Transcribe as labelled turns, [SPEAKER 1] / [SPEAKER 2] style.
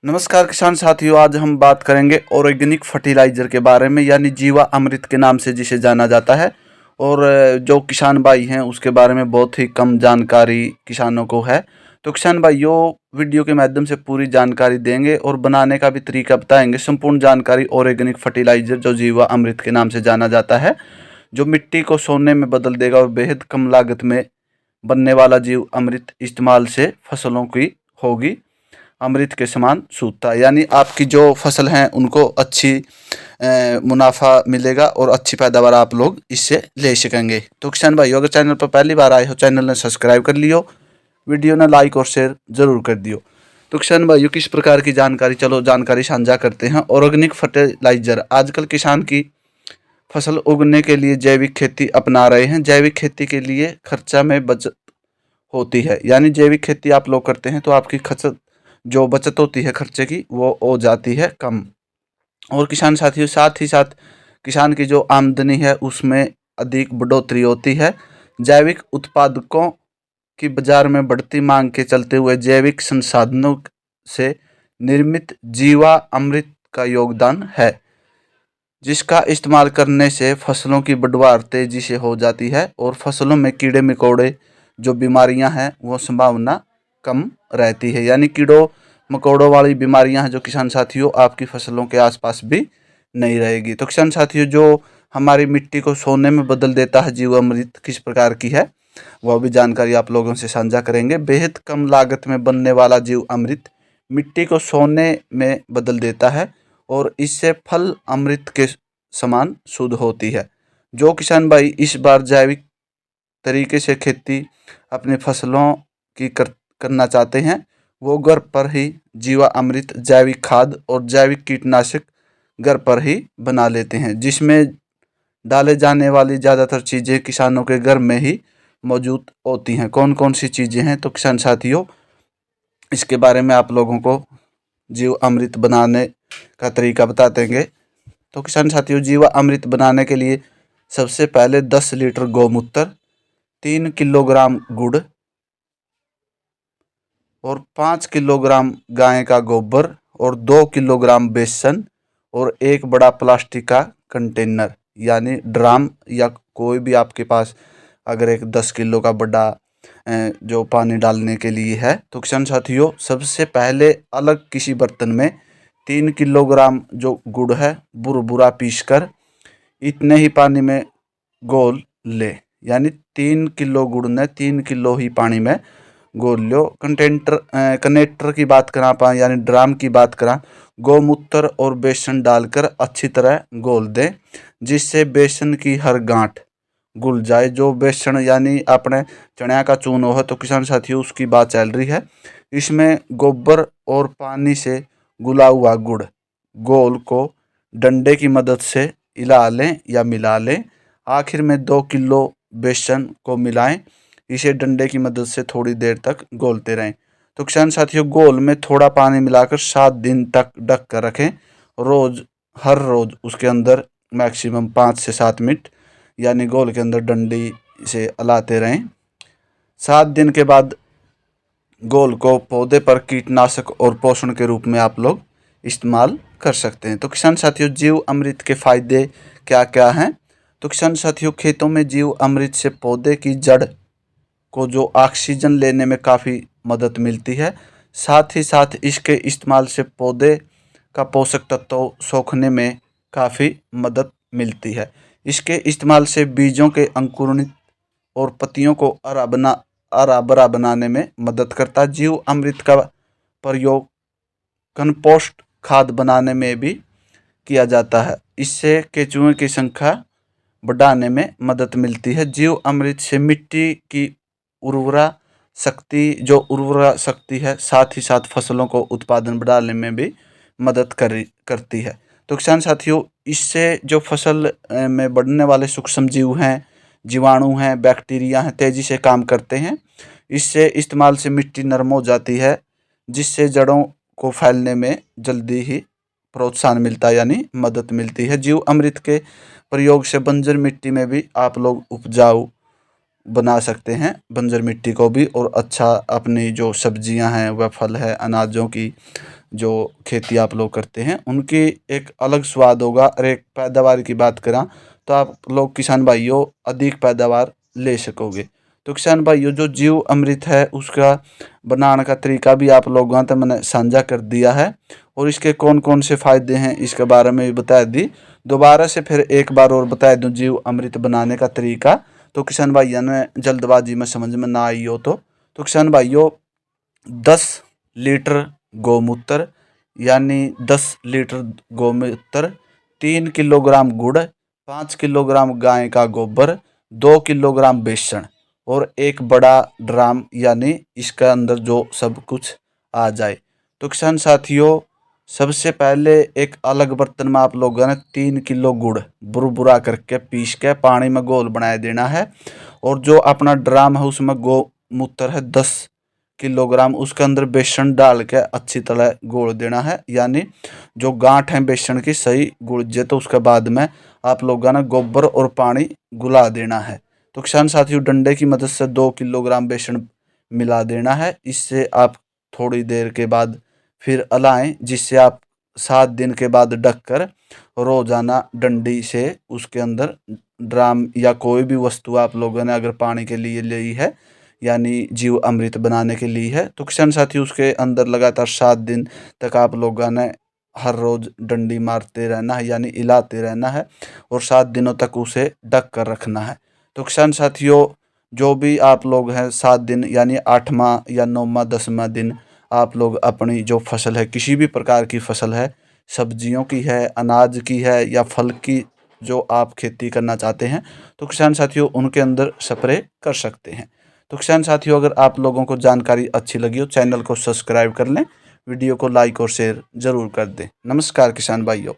[SPEAKER 1] नमस्कार किसान साथियों, आज हम बात करेंगे ऑर्गेनिक फर्टिलाइज़र के बारे में, यानी जीवा अमृत के नाम से जिसे जाना जाता है। और जो किसान भाई हैं उसके बारे में बहुत ही कम जानकारी किसानों को है। तो किसान भाइयों, वीडियो के माध्यम से पूरी जानकारी देंगे और बनाने का भी तरीका बताएंगे। संपूर्ण जानकारी ऑर्गेनिक फर्टिलाइज़र जो जीवा अमृत के नाम से जाना जाता है, जो मिट्टी को सोने में बदल देगा और बेहद कम लागत में बनने वाला जीव अमृत इस्तेमाल से फसलों की होगी अमृत के समान शुद्धता, यानी आपकी जो फसल हैं उनको अच्छी मुनाफा मिलेगा और अच्छी पैदावार आप लोग इससे ले सकेंगे। तो किसान भाइयों, अगर चैनल पर पहली बार आए हो, चैनल ने सब्सक्राइब कर लियो, वीडियो ने लाइक और शेयर जरूर कर दियो। तो किसान भाइयों, किस प्रकार की जानकारी, चलो जानकारी साझा करते हैं। ऑर्गेनिक फर्टिलाइजर, आजकल किसान की फसल उगने के लिए जैविक खेती अपना रहे हैं। जैविक खेती के लिए खर्चा में बचत होती है, यानी जैविक खेती आप लोग करते हैं तो आपकी खर्च जो बचत होती है खर्चे की वो हो जाती है कम। और किसान साथियों, साथ ही साथ किसान की जो आमदनी है उसमें अधिक बढ़ोतरी होती है। जैविक उत्पादकों की बाजार में बढ़ती मांग के चलते हुए जैविक संसाधनों से निर्मित जीवा अमृत का योगदान है, जिसका इस्तेमाल करने से फसलों की बढ़वार तेजी से हो जाती है और फसलों में कीड़े मकोड़े जो बीमारियां हैं वो संभावना कम रहती है। यानी कीड़ों मकोड़ों वाली बीमारियां हैं जो किसान साथियों आपकी फसलों के आसपास भी नहीं रहेगी। तो किसान साथियों, जो हमारी मिट्टी को सोने में बदल देता है जीवामृत किस प्रकार की है, वह भी जानकारी आप लोगों से साझा करेंगे। बेहद कम लागत में बनने वाला जीव अमृत मिट्टी को सोने में बदल देता है और इससे फल अमृत के समान शुद्ध होती है। जो किसान भाई इस बार जैविक तरीके से खेती अपनी फसलों की करना चाहते हैं, वो घर पर ही जीवा अमृत, जैविक खाद और जैविक कीटनाशक घर पर ही बना लेते हैं, जिसमें डाले जाने वाली ज़्यादातर चीज़ें किसानों के घर में ही मौजूद होती हैं। कौन कौन सी चीज़ें हैं, तो किसान साथियों इसके बारे में आप लोगों को जीव अमृत बनाने का तरीका बता देंगे। तो किसान साथियों, जीवा अमृत बनाने के लिए सबसे पहले 10 लीटर गौमूत्र, 3 किलोग्राम गुड़ और 5 किलोग्राम गाय का गोबर और 2 किलोग्राम बेसन और एक बड़ा प्लास्टिक का कंटेनर यानी ड्राम, या कोई भी आपके पास अगर एक 10 किलो का बड़ा जो पानी डालने के लिए है। तो किसान साथियों, सबसे पहले अलग किसी बर्तन में 3 किलोग्राम जो गुड़ है बुरबुरा पीस कर इतने ही पानी में घोल ले, यानी 3 किलो गुड़ ने 3 किलो ही पानी में घोल लो। कनेक्टर की बात करा पा, यानी ड्राम की बात करा, गौमूत्र और बेसन डालकर अच्छी तरह घोल दें, जिससे बेसन की हर गांठ घुल जाए। जो बेसन यानी अपने चना का चून हो, तो किसान साथियों उसकी बात चल रही है। इसमें गोबर और पानी से घुला हुआ गुड़ घोल को डंडे की मदद से हिला लें या मिला लें। आखिर में 2 किलो बेसन को मिलाएं, इसे डंडे की मदद से थोड़ी देर तक घोलते रहें। तो किसान साथियों, घोल में थोड़ा पानी मिलाकर 7 दिन तक ढक कर रखें। रोज हर रोज उसके अंदर मैक्सिमम 5 से 7 मिनट यानी घोल के अंदर डंडी से हिलाते रहें। 7 दिन के बाद घोल को पौधे पर कीटनाशक और पोषण के रूप में आप लोग इस्तेमाल कर सकते हैं। तो किसान साथियों, जीव अमृत के फायदे क्या क्या हैं? तो किसान साथियों, खेतों में जीव अमृत से पौधे की जड़ को जो ऑक्सीजन लेने में काफ़ी मदद मिलती है। साथ ही साथ इसके इस्तेमाल से पौधे का पोषक तत्व सोखने में काफ़ी मदद मिलती है। इसके इस्तेमाल से बीजों के अंकुरित और पत्तियों को हरा भरा बनाने में मदद करता है। जीव अमृत का प्रयोग कंपोस्ट खाद बनाने में भी किया जाता है। इससे केंचुए की संख्या बढ़ाने में मदद मिलती है। जीव अमृत से मिट्टी की उर्वरा शक्ति है, साथ ही साथ फसलों को उत्पादन बढ़ाने में भी मदद करती है। तो किसान साथियों, इससे जो फसल में बढ़ने वाले सूक्ष्म जीव हैं, जीवाणु हैं, बैक्टीरिया हैं, तेजी से काम करते हैं। इससे इस्तेमाल से मिट्टी नरम हो जाती है, जिससे जड़ों को फैलने में जल्दी ही प्रोत्साहन मिलता है, यानी मदद मिलती है। जीव अमृत के प्रयोग से बंजर मिट्टी में भी आप लोग उपजाऊ बना सकते हैं बंजर मिट्टी को भी, और अच्छा अपनी जो सब्जियां हैं व फल है अनाजों की जो खेती आप लोग करते हैं उनकी एक अलग स्वाद होगा। और एक पैदावार की बात करा तो आप लोग किसान भाइयों अधिक पैदावार ले सकोगे। तो किसान भाइयों जो जीव अमृत है उसका बनाने का तरीका भी आप लोगों तक मैंने साझा कर दिया है, और इसके कौन कौन से फ़ायदे हैं इसके बारे में भी बता दी। दोबारा से फिर एक बार और बता दूं जीव अमृत बनाने का तरीका, तो किसान भाइयों ने जल्दबाजी में समझ में ना आई हो तो किसान भाइयों 10 लीटर गौमूत्र यानी 10 लीटर गौमूत्र, 3 किलोग्राम गुड़, 5 किलोग्राम गाय का गोबर, 2 किलोग्राम बेसन और एक बड़ा ड्राम यानी इसका अंदर जो सब कुछ आ जाए। तो किसान साथियों सबसे पहले एक अलग बर्तन में आप लोगों ने 3 किलो गुड़ बुरबुरा करके पीस के पानी में घोल बना देना है, और जो अपना ड्राम है उसमें गौमूत्र है 10 किलोग्राम, उसके अंदर बेसन डाल के अच्छी तरह घोल देना है। यानी जो गांठ है बेसन की सही घुल जाए तो उसके बाद में आप लोगों ने गोबर और पानी गुला देना है। तो किसान साथियों डंडे की मदद से 2 किलोग्राम बेसन मिला देना है। इससे आप थोड़ी देर के बाद फिर हलाएं, जिससे आप 7 दिन के बाद ढककर रोजाना डंडी से उसके अंदर ड्राम या कोई भी वस्तु आप लोगों ने अगर पानी के लिए ली है यानी जीव अमृत बनाने के लिए है तो किसान साथी उसके अंदर लगातार 7 दिन तक आप लोगों ने हर रोज डंडी मारते रहना है यानी हिलाते रहना है, और 7 दिनों तक उसे ढक कर रखना है। तो किसान साथियों जो भी आप लोग हैं 7 दिन यानी 8वां या 9वां 10वां दिन आप लोग अपनी जो फसल है किसी भी प्रकार की फसल है, सब्जियों की है, अनाज की है या फल की जो आप खेती करना चाहते हैं तो किसान साथियों उनके अंदर स्प्रे कर सकते हैं। तो किसान साथियों अगर आप लोगों को जानकारी अच्छी लगी हो चैनल को सब्सक्राइब कर लें, वीडियो को लाइक और शेयर ज़रूर कर दें। नमस्कार किसान भाइयों।